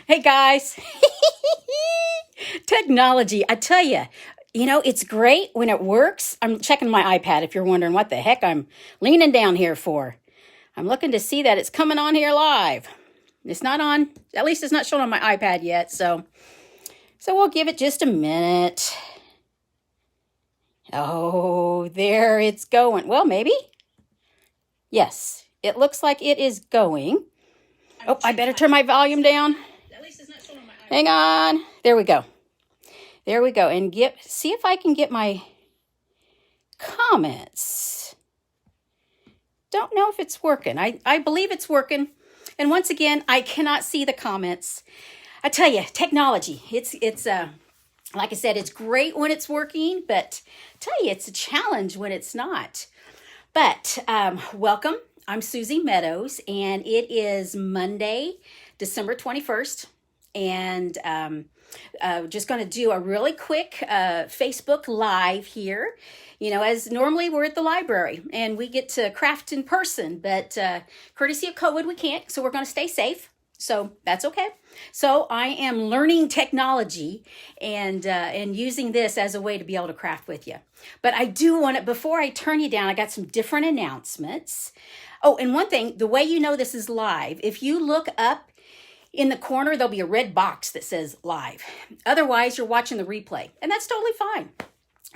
Hey guys, technology, I tell you, it's great when it works. I'm checking my iPad if you're wondering what the heck I'm leaning down here for. I'm looking to see that it's coming on here live. It's not on, at least it's not shown on my iPad yet, so we'll give it just a minute. Oh, there it's going. Well, maybe. Yes, it looks like it is going. Oh, I better turn my volume down. Hang on. There we go. There we go. And see if I can get my comments. Don't know if it's working. I believe it's working. And once again, I cannot see the comments. I tell you, technology, it's like I said, it's great when it's working, but I tell you, it's a challenge when it's not. But welcome. I'm Susie Meadows, and it is Monday, December 21st. And just going to do a really quick Facebook Live here. As normally we're at the library and we get to craft in person, but courtesy of COVID, we can't. So we're going to stay safe. So that's okay. So I am learning technology and using this as a way to be able to craft with you. But I do want to, before I turn you down, I got some different announcements. Oh, and one thing, the way you know this is live, if you look up in the corner, there'll be a red box that says live. Otherwise, you're watching the replay, and that's totally fine.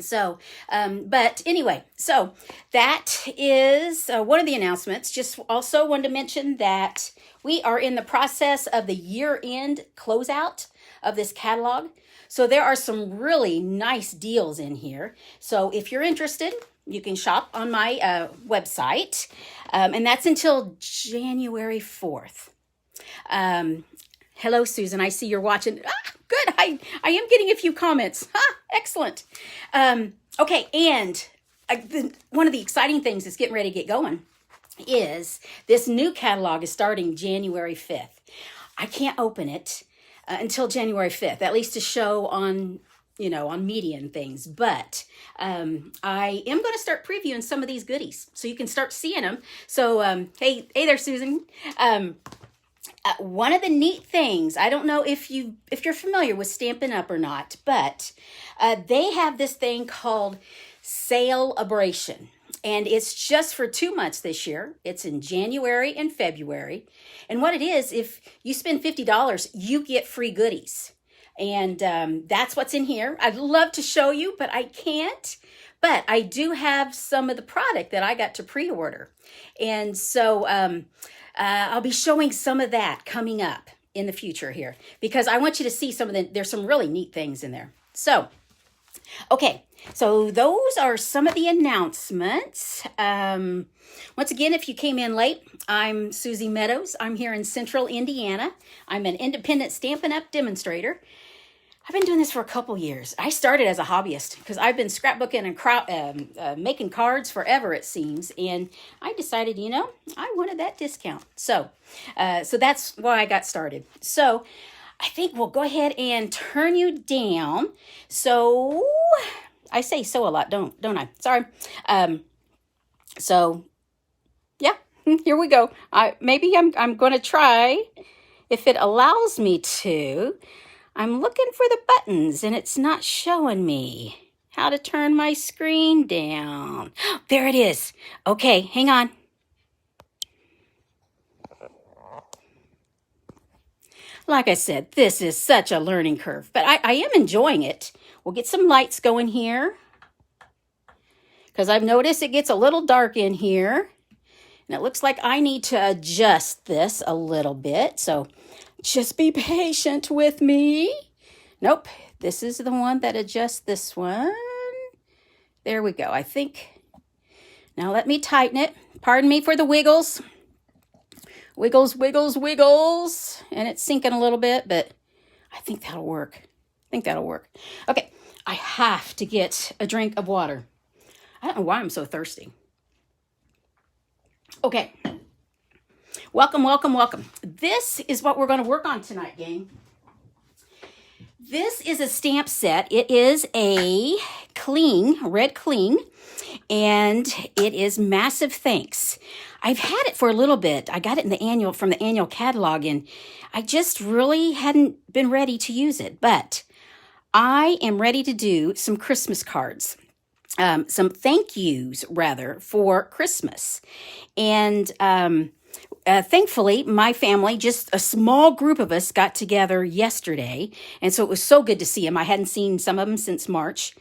So, but anyway, so that is one of the announcements. Just also wanted to mention that we are in the process of the year-end closeout of this catalog. So there are some really nice deals in here. So if you're interested, you can shop on my website, and that's until January 4th. Hello, Susan. I see you're watching. Good. I am getting a few comments. Excellent. Okay. And one of the exciting things that's getting ready to get going is this new catalog is starting January 5th. I can't open it until January 5th, at least to show on media and things. But I am going to start previewing some of these goodies so you can start seeing them. So, hey there, Susan. One of the neat things, I don't know if you're familiar with Stampin' Up or not, but they have this thing called Sale-abration. And it's just for 2 months this year. It's in January and February. And what it is, if you spend $50, you get free goodies. And that's what's in here. I'd love to show you, but I can't. But I do have some of the product that I got to pre-order. And so I'll be showing some of that coming up in the future here, because I want you to see there's some really neat things in there. So, okay. So those are some of the announcements. Once again, if you came in late, I'm Susie Meadows. I'm here in Central Indiana. I'm an independent Stampin' Up demonstrator. I've been doing this for a couple years. I started as a hobbyist because I've been scrapbooking and making cards forever, it seems. And I decided, I wanted that discount. So that's why I got started. So I think we'll go ahead and turn you down. So I say so a lot, don't I? Sorry. So yeah, here we go. Maybe I'm going to try, if it allows me to. I'm looking for the buttons and it's not showing me how to turn my screen down. There it is. Okay, hang on. Like I said, this is such a learning curve, but I am enjoying it. We'll get some lights going here, because I've noticed it gets a little dark in here. And it looks like I need to adjust this a little bit. So just be patient with me. Nope, this is the one that adjusts this one. There we go, I think. Now let me tighten it. Pardon me for the wiggles. Wiggles, wiggles, wiggles. And it's sinking a little bit, but I think that'll work. Okay, I have to get a drink of water. I don't know why I'm so thirsty. Okay. Welcome, welcome, welcome. This is what we're going to work on tonight, gang. This is a stamp set. It is a red cling, and it is Massive Thanks. I've had it for a little bit. I got it in from the annual catalog, and I just really hadn't been ready to use it. But I am ready to do some Christmas cards. Some thank yous, rather, for Christmas. And thankfully, my family, just a small group of us, got together yesterday. And so it was so good to see them. I hadn't seen some of them since March.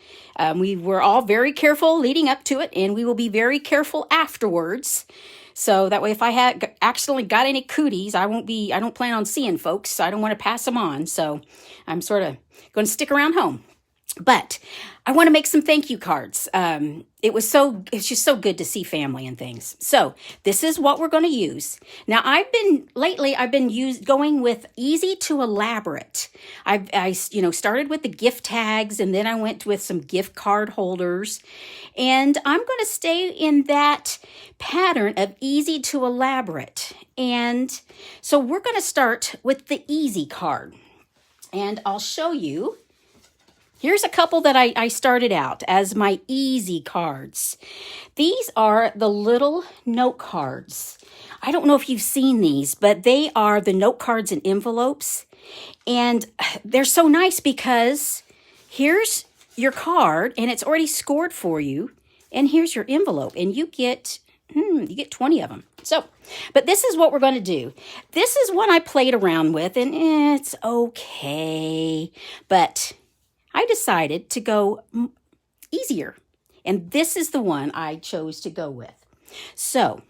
We were all very careful leading up to it, and we will be very careful afterwards. So that way, if I had accidentally got any cooties, I don't plan on seeing folks. So I don't want to pass them on. So I'm sort of going to stick around home. But I want to make some thank you cards. It's just so good to see family and things. So this is what we're going to use. Now I've been going with easy to elaborate. I started with the gift tags, and then I went with some gift card holders, and I'm going to stay in that pattern of easy to elaborate. And so we're going to start with the easy card, and I'll show you. Here's a couple that I started out as my easy cards. These are the little note cards. I don't know if you've seen these, but they are the note cards and envelopes. And they're so nice because here's your card, and it's already scored for you. And here's your envelope, and you get 20 of them. So, but this is what we're going to do. This is one I played around with, and it's okay. But I decided to go easier, and this is the one I chose to go with. So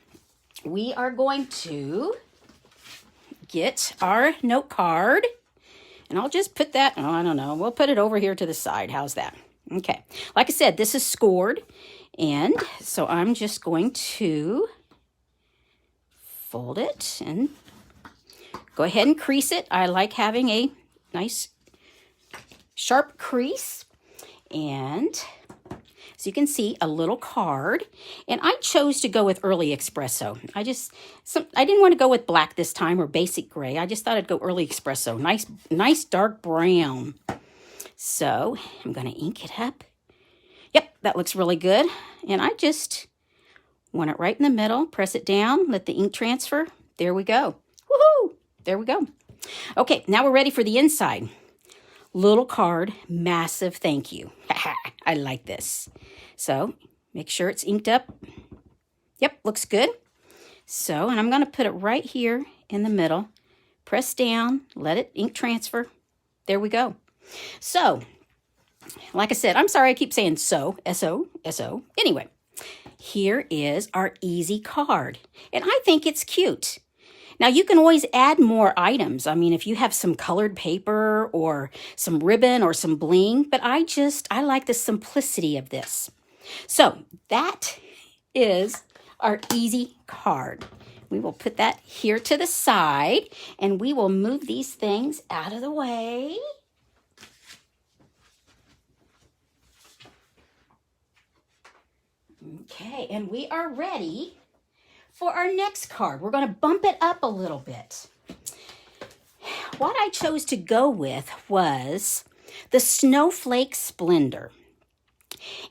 we are going to get our note card, and I'll just put that, I don't know, we'll put it over here to the side. How's that? Okay. Like I said, this is scored, and so I'm just going to fold it and go ahead and crease it. I like having a nice sharp crease, and so you can see a little card, and I chose to go with early espresso. I didn't want to go with black this time or basic gray. I just thought I'd go early espresso. Nice dark brown. So I'm going to ink it up. Yep, that looks really good. And I just want it right in the middle. Press it down, let the ink transfer. There we go. Woohoo! There we go. Okay, now we're ready for the inside. Little card, massive thank you. I like this. So make sure it's inked up. Yep, looks good. So, and I'm going to put it right here in the middle. Press down, let it ink transfer. There we go. So, like I said, I'm sorry I keep saying so, S-O, S-O. Anyway, here is our easy card. And I think it's cute. Now, you can always add more items. I mean, if you have some colored paper or some ribbon or some bling, but I like the simplicity of this. So that is our easy card. We will put that here to the side, and we will move these things out of the way. Okay, and we are ready for our next card. We're going to bump it up a little bit. What I chose to go with was the Snowflake Splendor.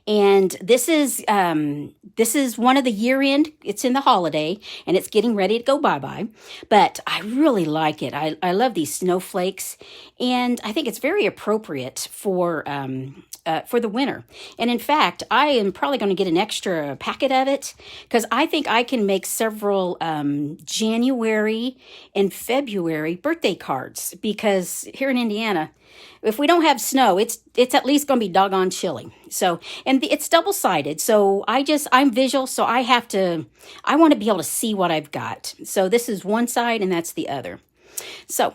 And this is one of the year-end. It's in the holiday, and it's getting ready to go bye-bye. But I really like it. I love these snowflakes, and I think it's very appropriate for the winter. And in fact, I am probably going to get an extra packet of it because I think I can make several January and February birthday cards, because here in Indiana, if we don't have snow, it's at least going to be doggone chilly. So, and it's double-sided. So I'm visual, so I want to be able to see what I've got. So this is one side and that's the other. So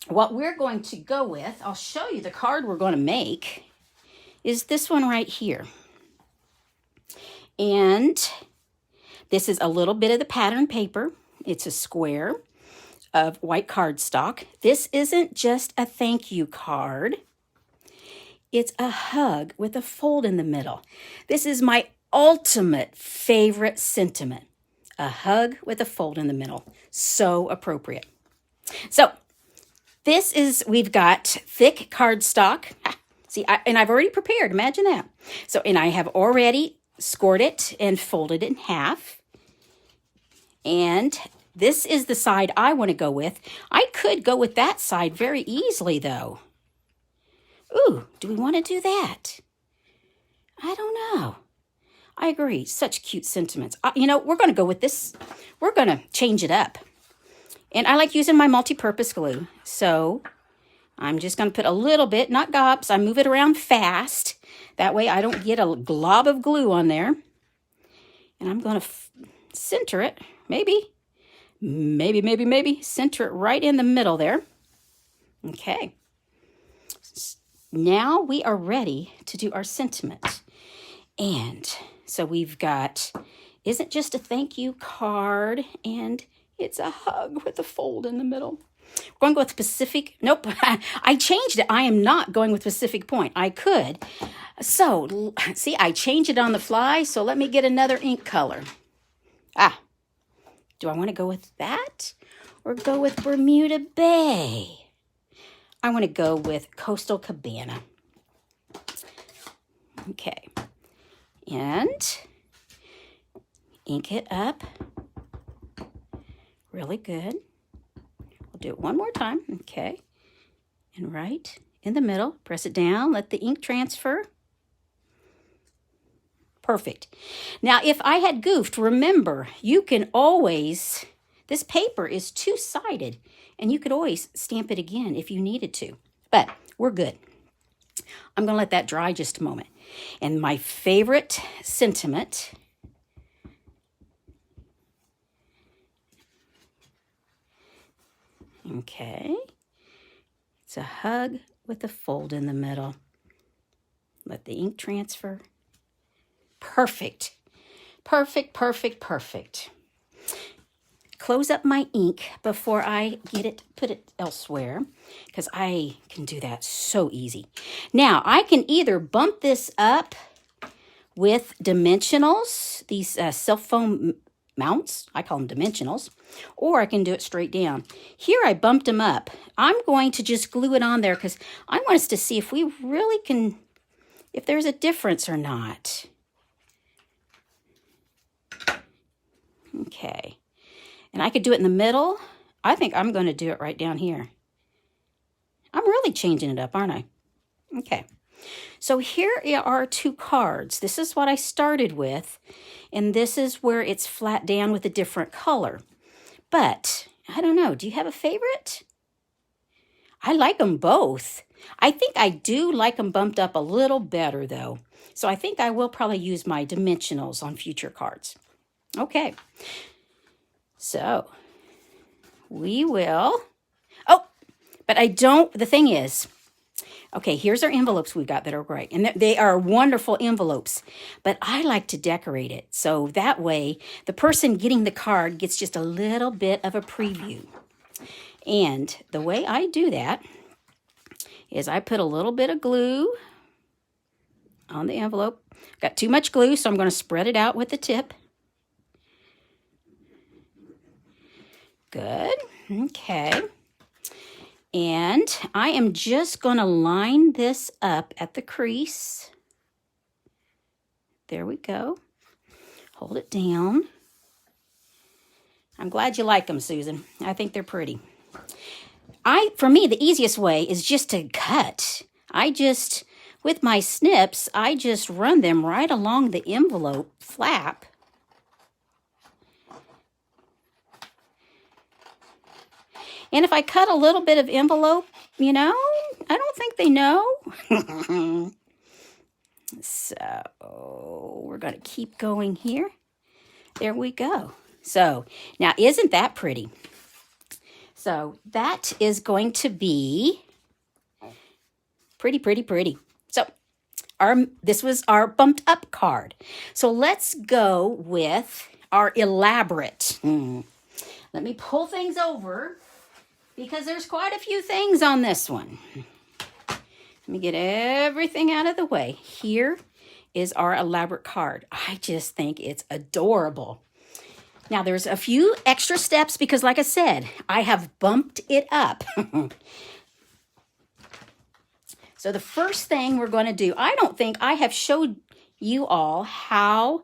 what we're going to go with, I'll show you the card we're going to make, is this one right here. And this is a little bit of the pattern paper. It's a square of white cardstock. This isn't just a thank you card. It's a hug with a fold in the middle. This is my ultimate favorite sentiment. A hug with a fold in the middle. So appropriate. So we've got thick cardstock. See, and I've already prepared. Imagine that. So, and I have already scored it and folded it in half. And this is the side I want to go with. I could go with that side very easily, though. Ooh, do we want to do that? I don't know. I agree. Such cute sentiments. You know, we're going to go with this. We're going to change it up. And I like using my multi-purpose glue. So I'm just going to put a little bit, not gobs. I move it around fast. That way I don't get a glob of glue on there. And I'm going to center it. Maybe. Center it right in the middle there. Okay. Now we are ready to do our sentiment. And so we've got, isn't just a thank you card, and it's a hug with a fold in the middle. We're going to go with Pacific. Nope, I changed it. I am not going with Pacific Point. I could. So, see, I changed it on the fly, so let me get another ink color. Do I want to go with that or go with Bermuda Bay? I want to go with Coastal Cabana. Okay. And ink it up. Really good. We'll do it one more time. Okay. And right in the middle, press it down, let the ink transfer. Perfect. Now, if I had goofed, remember, you can always, this paper is two-sided, and you could always stamp it again if you needed to. But we're good. I'm going to let that dry just a moment. And my favorite sentiment, okay, it's a hug with a fold in the middle. Let the ink transfer. Perfect. Perfect, perfect, perfect. Close up my ink before I put it elsewhere, because I can do that so easy. Now, I can either bump this up with dimensionals, these self-foam mounts, I call them dimensionals, or I can do it straight down. Here I bumped them up. I'm going to just glue it on there because I want us to see if we really can, if there's a difference or not. Okay. And I could do it in the middle. I think I'm going to do it right down here. I'm really changing it up, aren't I? Okay. So here are two cards. This is what I started with, and this is where it's flat down with a different color. But, I don't know. Do you have a favorite? I like them both. I think I do like them bumped up a little better, though. So I think I will probably use my dimensionals on future cards. Okay. So, we will, but I don't, the thing is, okay, here's our envelopes we've got that are great, and they are wonderful envelopes, but I like to decorate it, so that way, the person getting the card gets just a little bit of a preview, and the way I do that is I put a little bit of glue on the envelope. Got too much glue, so I'm going to spread it out with the tip. Good. Okay. And I am just going to line this up at the crease. There we go. Hold it down. I'm glad you like them, Susan. I think they're pretty. For me, the easiest way is just to cut. With my snips, I just run them right along the envelope flap. And if I cut a little bit of envelope, I don't think they know. So we're going to keep going here. There we go. So now, isn't that pretty? So that is going to be pretty, pretty, pretty. So this was our bumped up card. So let's go with our elaborate. Let me pull things over, because there's quite a few things on this one. Let me get everything out of the way. Here is our elaborate card. I just think it's adorable. Now, there's a few extra steps because, like I said, I have bumped it up. So the first thing we're going to do, I don't think I have showed you all how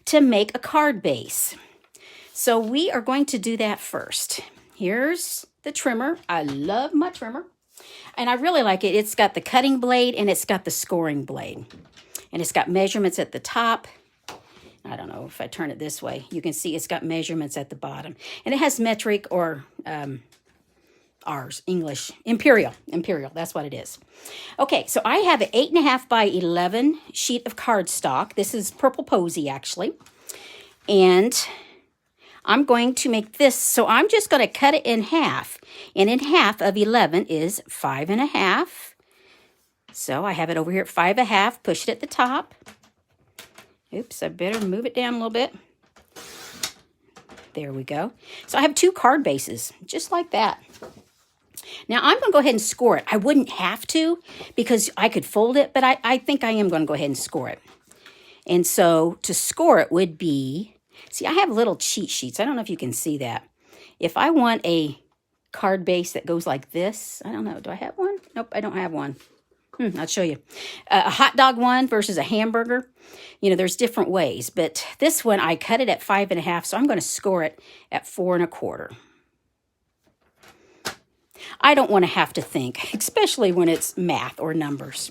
to make a card base. So we are going to do that first. Here's the trimmer. I love my trimmer. And I really like it. It's got the cutting blade and it's got the scoring blade. And it's got measurements at the top. I don't know if I turn it this way. You can see it's got measurements at the bottom. And it has metric or ours, English, imperial, that's what it is. Okay, so I have an 8.5 by 11 sheet of cardstock. This is purple Posey, actually. And I'm going to make this, so I'm just going to cut it in half. And in half of 11 is 5.5. So I have it over here at 5.5, push it at the top. Oops, I better move it down a little bit. There we go. So I have 2 card bases, just like that. Now, I'm going to go ahead and score it. I wouldn't have to because I could fold it, but I think I am going to go ahead and score it. And so to score it would be, see, I have little cheat sheets. I don't know if you can see that. If I want a card base that goes like this, I don't know. Do I have one? Nope, I don't have one. I'll show you. A hot dog one versus a hamburger. You know, there's different ways. But this one, I cut it at 5.5, so I'm going to score it at 4.25. I don't want to have to think, especially when it's math or numbers.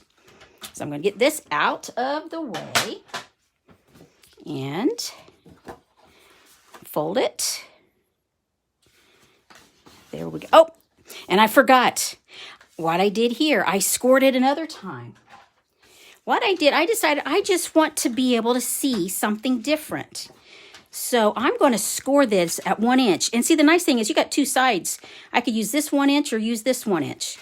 So I'm going to get this out of the way and fold it. There we go. Oh, and I forgot what I did here. I scored it another time. What I did, I decided I just want to be able to see something different. So I'm going to score this at 1 inch. And see, the nice thing is you got 2 sides. I could use this 1 inch or use this 1 inch.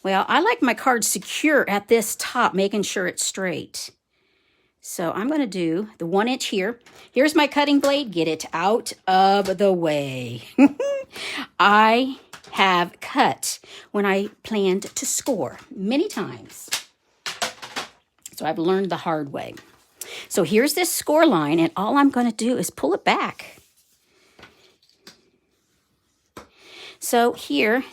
Well, I like my card secure at this top, making sure it's straight. So I'm going to do the 1 inch here. Here's my cutting blade. Get it out of the way. I have cut when I planned to score many times. So I've learned the hard way. So here's this score line, and all I'm going to do is pull it back. So here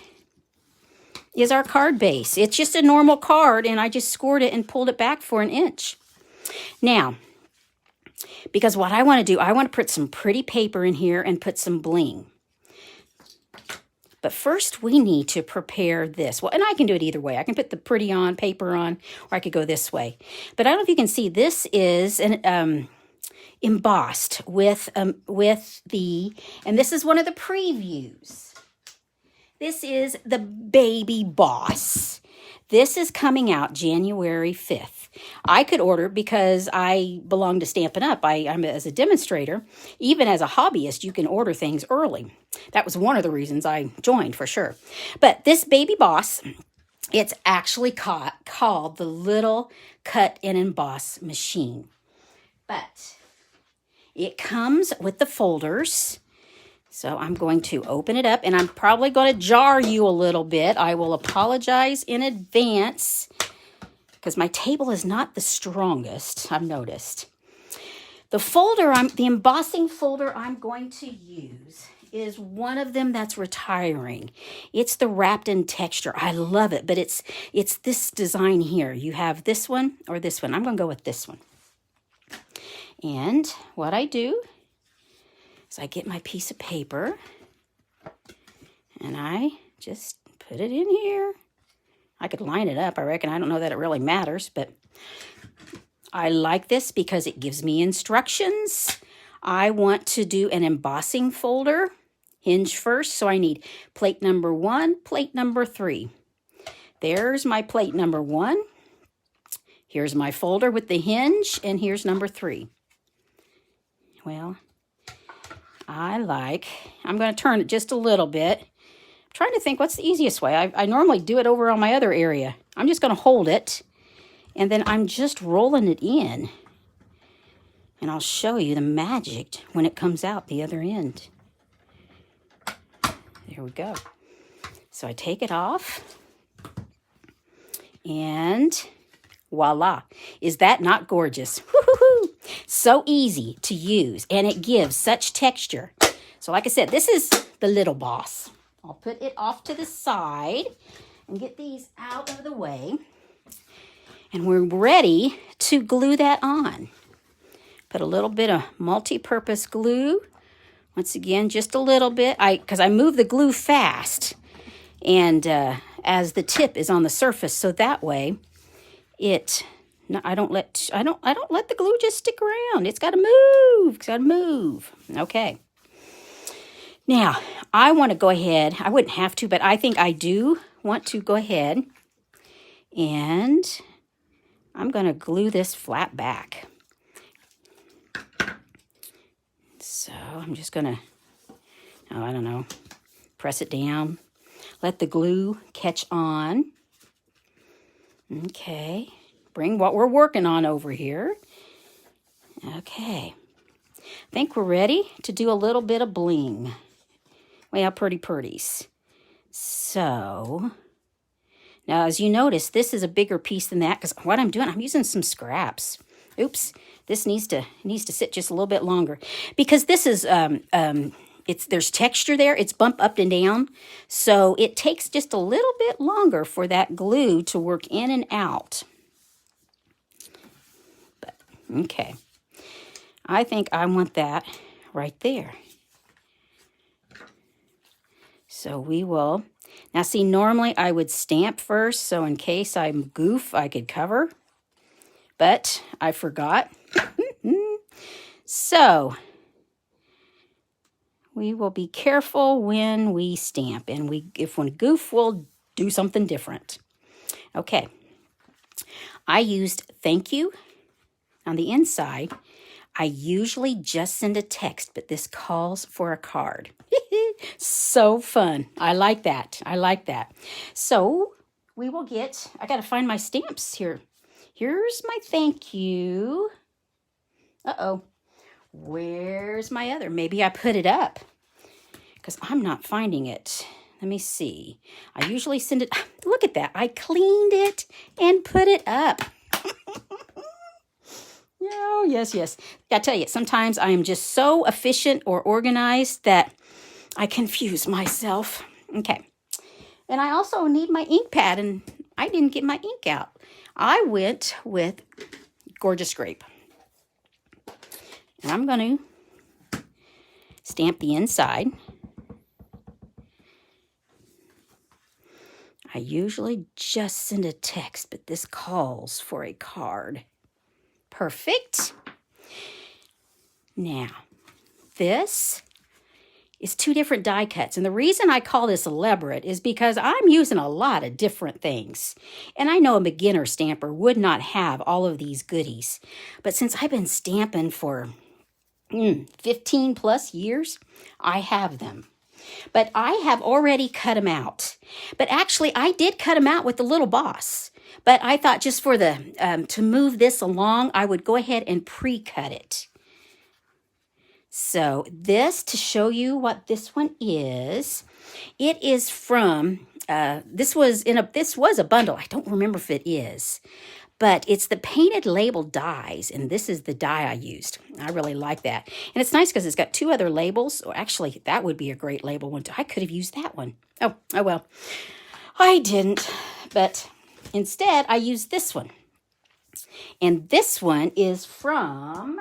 is our card base. It's just a normal card, and I just scored it and pulled it back for 1 inch. Now, because what I want to do, I want to put some pretty paper in here and put some bling. But first, we need to prepare this. Well, and I can do it either way. I can put the pretty on, paper on, or I could go this way. But I don't know if you can see, this is an embossed with the, and this is one of the previews. This is the Baby Boss. This is coming out January 5th. I could order because I belong to Stampin' Up. I'm as a demonstrator. Even as a hobbyist, you can order things early. That was one of the reasons I joined, for sure. But this Baby Boss, it's actually called the Little Cut and Emboss Machine. But it comes with the folders. So I'm going to open it up, and I'm probably going to jar you a little bit. I will apologize in advance because my table is not the strongest, I've noticed. The embossing folder I'm going to use is one of them that's retiring. It's the wrapped in texture. I love it, but it's this design here. You have this one or this one. I'm going to go with this one. And what I do is I get my piece of paper and I just put it in here. I could line it up, I reckon. I don't know that it really matters, but I like this because it gives me instructions. I want to do an embossing folder, hinge first, so I need plate number 1, plate number 3. There's my plate number 1. Here's my folder with the hinge, and here's number 3. Well, I'm going to turn it just a little bit. I'm trying to think what's the easiest way. I normally do it over on my other area. I'm just going to hold it, and then I'm just rolling it in. And I'll show you the magic when it comes out the other end. There we go. So I take it off, and voila. Is that not gorgeous? Woo-hoo-hoo. So easy to use, and it gives such texture. So like I said, this is the Little Boss. I'll put it off to the side and get these out of the way. And we're ready to glue that on. Put a little bit of multi-purpose glue Once again, just a little bit, because I move the glue fast, and as the tip is on the surface, so that way I don't let the glue just stick around. It's got to move. It's got to move. Okay. Now, I want to go ahead. I wouldn't have to, but I think I do want to go ahead, and I'm going to glue this flat back. So I'm just going to, I don't know, press it down. Let the glue catch on. Okay. Bring what we're working on over here. Okay. I think we're ready to do a little bit of bling. Well, pretties. So, now as you notice, this is a bigger piece than that, because what I'm doing, I'm using some scraps. Oops. This needs to sit just a little bit longer, because this is there's texture there. It's bumped up and down, so it takes just a little bit longer for that glue to work in and out. But okay, I think I want that right there. So we will now see. Normally I would stamp first, so in case I goof, I could cover, but I forgot. So we will be careful when we stamp, and if we goof, we'll do something different. Okay. I used thank you on the inside. I usually just send a text, but this calls for a card. So fun. I like that. So we will I got to find my stamps here. Here's my thank you. Uh-oh. Where's my other? Maybe I put it up, because I'm not finding it. Let me see. I usually send it. Look at that. I cleaned it and put it up. Oh, yes. I tell you, sometimes I am just so efficient or organized that I confuse myself. Okay. And I also need my ink pad, and I didn't get my ink out. I went with Gorgeous Grape. And I'm going to stamp the inside. I usually just send a text, but this calls for a card. Perfect. Now, this is 2 different die cuts. And the reason I call this elaborate is because I'm using a lot of different things. And I know a beginner stamper would not have all of these goodies. But since I've been stamping for 15 plus years, I have them. But I have already cut them out. But actually, I did cut them out with the little boss. But I thought just for to move this along, I would go ahead and pre-cut it. So this, to show you what this one is, it is from, this was a bundle. I don't remember if it is. But it's the painted label dies, and this is the die I used. I really like that. And it's nice because it's got 2 other labels. Or actually, that would be a great label one too. I could have used that one. Oh well. I didn't. But instead, I used this one. And this one is from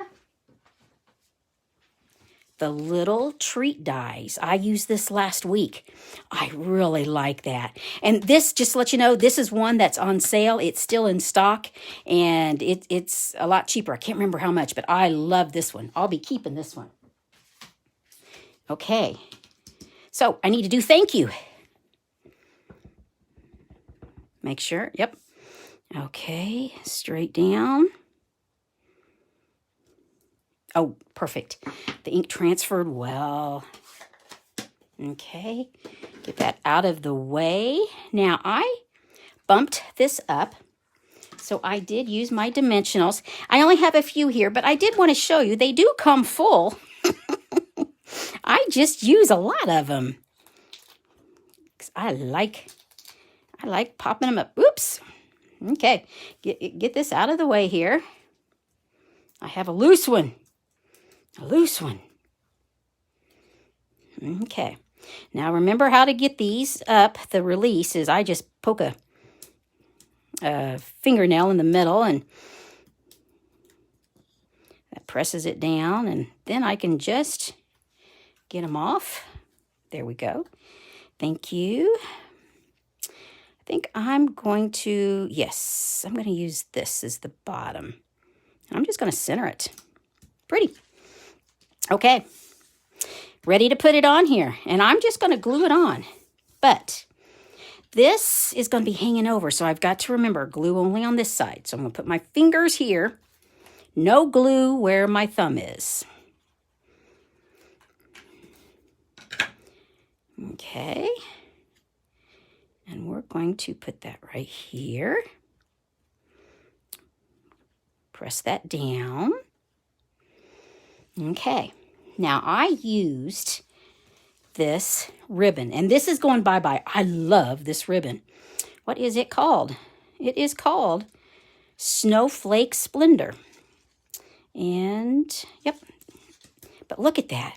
the little treat dies. I used this last week. I really like that. And this, just to let you know, this is one that's on sale. It's still in stock, and it's a lot cheaper. I can't remember how much, but I love this one. I'll be keeping this one. Okay. So I need to do thank you. Make sure. Yep. Okay. Straight down. Oh, perfect. The ink transferred well. Okay, get that out of the way. Now, I bumped this up, so I did use my dimensionals. I only have a few here, but I did want to show you. They do come full. I just use a lot of them. I like popping them up. Oops. Okay, get this out of the way here. I have a loose one. Okay. Now remember how to get these up. The release is I just poke a fingernail in the middle, and that presses it down, and then I can just get them off. There we go. Thank you. I think I'm going to, yes, I'm going to use this as the bottom. I'm just going to center it. Pretty. Okay. Ready to put it on here. And I'm just going to glue it on. But this is going to be hanging over, so I've got to remember, glue only on this side. So I'm going to put my fingers here. No glue where my thumb is. Okay. And we're going to put that right here. Press that down. Okay. Now I used this ribbon, and this is going bye-bye. I love this ribbon. What is it called? It is called Snowflake Splendor. And, yep. But look at that.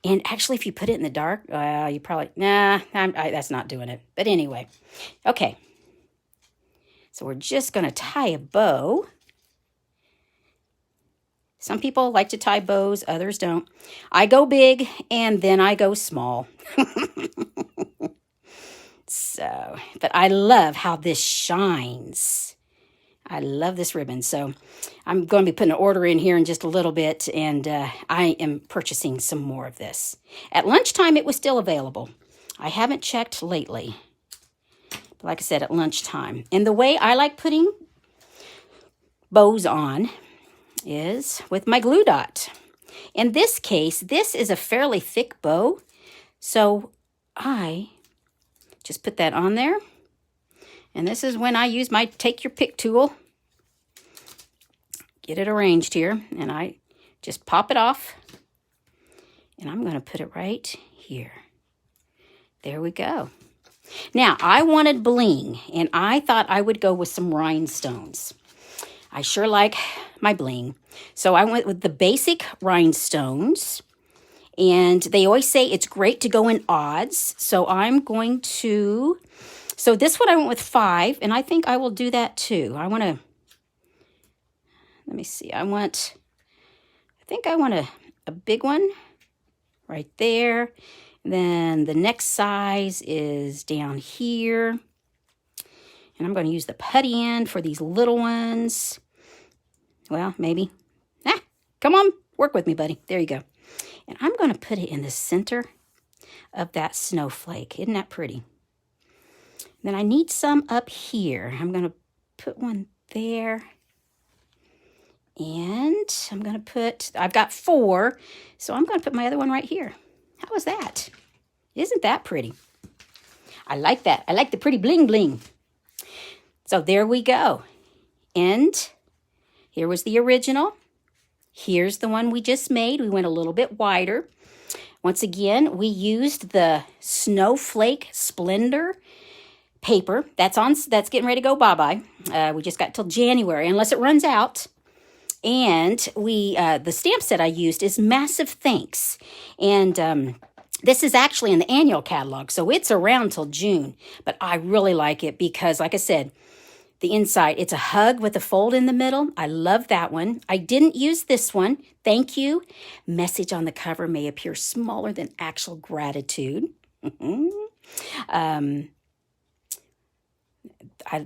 And actually, if you put it in the dark, you probably, nah, that's not doing it. But anyway, okay. So we're just going to tie a bow. Some people like to tie bows, others don't. I go big, and then I go small. So, but I love how this shines. I love this ribbon. So I'm going to be putting an order in here in just a little bit, and I am purchasing some more of this. At lunchtime, it was still available. I haven't checked lately. But like I said, at lunchtime. And the way I like putting bows on is with my glue dot. In this case, this is a fairly thick bow, so I just put that on there. And this is when I use my take your pick tool. Get it arranged here, and I just pop it off. And I'm going to put it right here. There we go. Now, I wanted bling, and I thought I would go with some rhinestones. I sure like my bling. So I went with the basic rhinestones. And they always say it's great to go in odds. So I'm going to... So this one I went with 5. And I think I will do that too. I want to... Let me see. I think I want a big one right there. Then the next size is down here. And I'm going to use the putty end for these little ones. Well, maybe. Come on, work with me, buddy. There you go. And I'm going to put it in the center of that snowflake. Isn't that pretty? Then I need some up here. I'm going to put one there. And I'm going to put, I've got 4, so I'm going to put my other one right here. How is that? Isn't that pretty? I like that. I like the pretty bling bling. So there we go. And here was the original. Here's the one we just made. We went a little bit wider. Once again, we used the Snowflake Splendor paper. That's getting ready to go bye-bye. We just got till January, unless it runs out. And the stamp set I used is Massive Thanks. And this is actually in the annual catalog, so it's around till June. But I really like it because, like I said, the inside, it's a hug with a fold in the middle. I love that one. I didn't use this one. Thank you. Message on the cover may appear smaller than actual gratitude.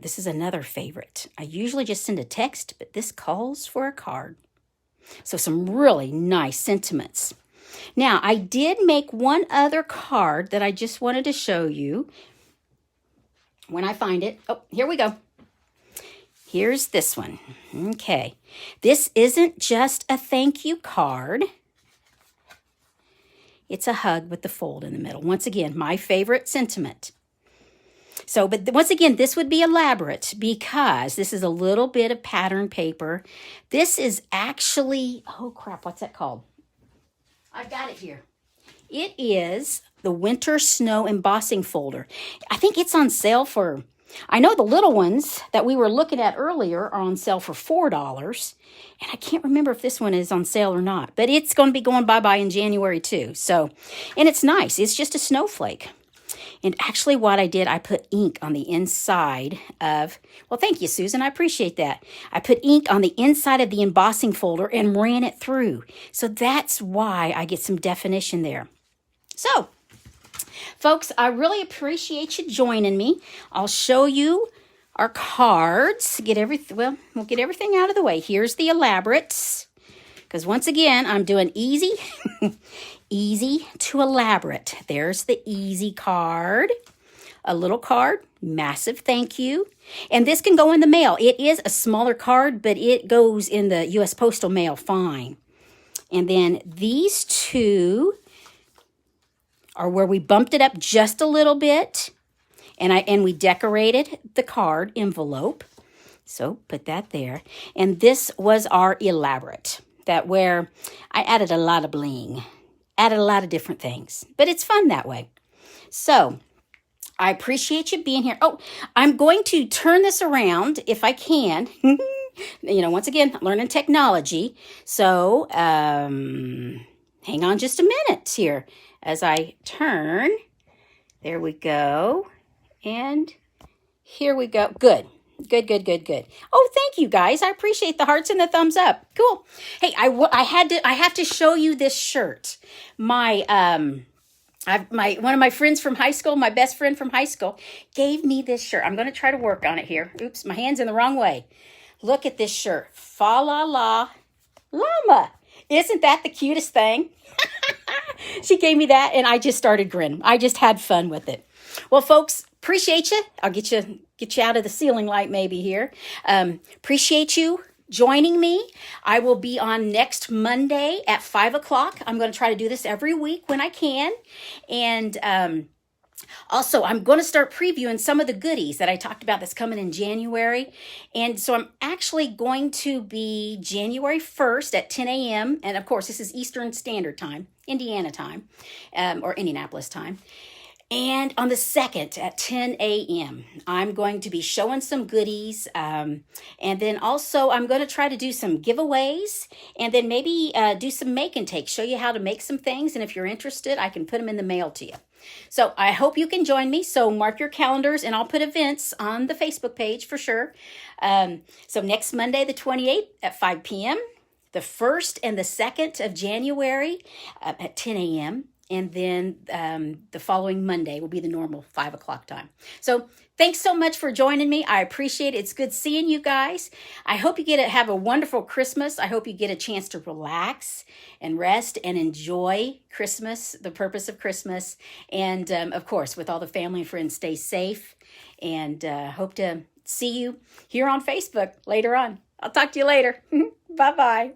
This is another favorite. I usually just send a text, but this calls for a card. So some really nice sentiments. Now, I did make one other card that I just wanted to show you when I find it. Oh, here we go. Here's this one. Okay. This isn't just a thank you card. It's a hug with the fold in the middle. Once again, my favorite sentiment. So, but once again, this would be elaborate because this is a little bit of pattern paper. This is actually, oh crap, what's that called? I've got it here. It is the Winter Snow Embossing Folder. I think it's on sale for, I know the little ones that we were looking at earlier are on sale for $4. And I can't remember if this one is on sale or not. But it's going to be going bye-bye in January too. So, and it's nice. It's just a snowflake. And actually what I did, I put ink on the inside of, well, thank you, Susan. I appreciate that. I put ink on the inside of the embossing folder and ran it through. So that's why I get some definition there. So, folks, I really appreciate you joining me. I'll show you our cards. We'll get everything out of the way. Here's the elaborates. Because once again, I'm doing easy, easy to elaborate. There's the easy card. A little card, massive thank you. And this can go in the mail. It is a smaller card, but it goes in the U.S. Postal Mail fine. And then these two are where we bumped it up just a little bit. And we decorated the card envelope. So put that there. And this was our elaborate. That where I added a lot of bling. Added a lot of different things. But it's fun that way. So I appreciate you being here. Oh, I'm going to turn this around if I can. Once again, learning technology. So, hang on just a minute here as I turn. There we go. And here we go. Good. Oh, thank you guys. I appreciate the hearts and the thumbs up. Cool. Hey, I have to show you this shirt. One of my friends from high school, my best friend from high school, gave me this shirt. I'm going to try to work on it here. Oops, my hand's in the wrong way. Look at this shirt. Fa la la llama. Isn't that the cutest thing? She gave me that, and I just started grinning. I just had fun with it. Well, folks, appreciate you. I'll get you out of the ceiling light maybe here. Appreciate you joining me. I will be on next Monday at 5 o'clock. I'm going to try to do this every week when I can. And also, I'm going to start previewing some of the goodies that I talked about that's coming in January. And so I'm actually going to be January 1st at 10 a.m. And of course, this is Eastern Standard Time, Indiana time, or Indianapolis time. And on the 2nd at 10 a.m., I'm going to be showing some goodies. And then also I'm going to try to do some giveaways and then maybe do some make and take, show you how to make some things. And if you're interested, I can put them in the mail to you. So I hope you can join me. So mark your calendars and I'll put events on the Facebook page for sure. So next Monday, the 28th at 5 p.m., the 1st and the 2nd of January at 10 a.m., and then the following Monday will be the normal 5 o'clock time. So thanks so much for joining me. I appreciate it. It's good seeing you guys. I hope you have a wonderful Christmas. I hope you get a chance to relax and rest and enjoy Christmas, the purpose of Christmas. And of course, with all the family and friends, stay safe. And hope to see you here on Facebook later on. I'll talk to you later. Bye-bye.